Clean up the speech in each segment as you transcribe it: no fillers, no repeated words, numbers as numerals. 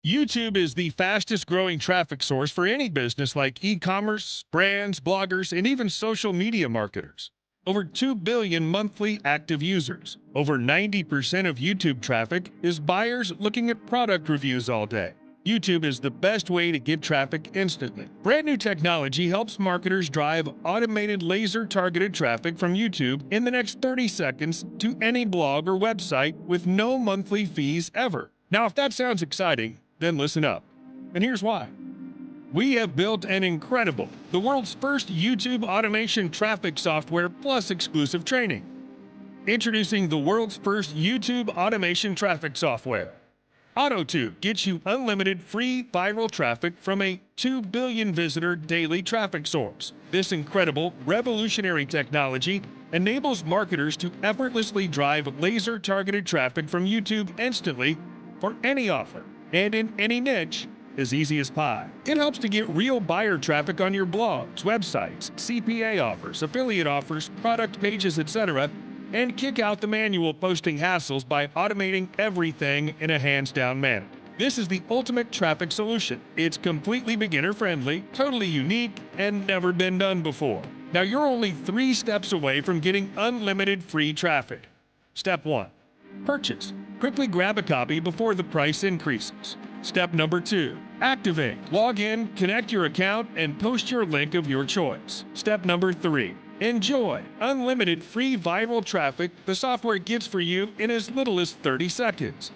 YouTube is the fastest growing traffic source for any business like e-commerce, brands, bloggers, and even social media marketers. Over 2 billion monthly active users. Over 90% of YouTube traffic is buyers looking at product reviews all day. YouTube is the best way to get traffic instantly. Brand new technology helps marketers drive automated laser-targeted traffic from YouTube in the next 30 seconds to any blog or website with no monthly fees ever. Now, if that sounds exciting, then listen up. And here's why. We have built an incredible, the world's first YouTube automation traffic software plus exclusive training. Introducing the world's first YouTube automation traffic software. AutoTube gets you unlimited free viral traffic from a 2 billion visitor daily traffic source. This incredible, revolutionary technology enables marketers to effortlessly drive laser-targeted traffic from YouTube instantly for any offer and in any niche as easy as pie. It helps to get real buyer traffic on your blogs, websites, CPA offers, affiliate offers, product pages, etc., and kick out the manual posting hassles by automating everything in a hands-down manner. This is the ultimate traffic solution. It's completely beginner-friendly, totally unique, and never been done before. Now you're only 3 steps away from getting unlimited free traffic. Step 1. Purchase. Quickly grab a copy before the price increases. Step number 2. Activate. Log in, connect your account, and post your link of your choice. Step number 3. Enjoy unlimited free viral traffic the software gives for you in as little as 30 seconds.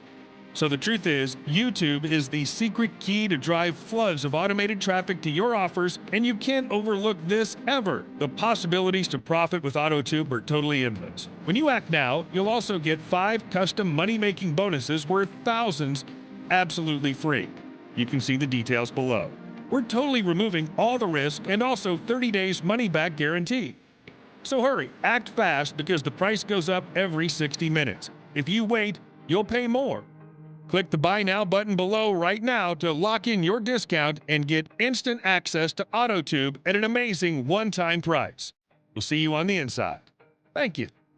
So the truth is, YouTube is the secret key to drive floods of automated traffic to your offers, and you can't overlook this ever. The possibilities to profit with AutoTube are totally endless. When you act now, you'll also get 5 custom money-making bonuses worth thousands absolutely free. You can see the details below. We're totally removing all the risk and also 30 days money-back guarantee. So hurry, act fast because the price goes up every 60 minutes. If you wait, you'll pay more. Click the Buy Now button below right now to lock in your discount and get instant access to AutoTube at an amazing one-time price. We'll see you on the inside. Thank you.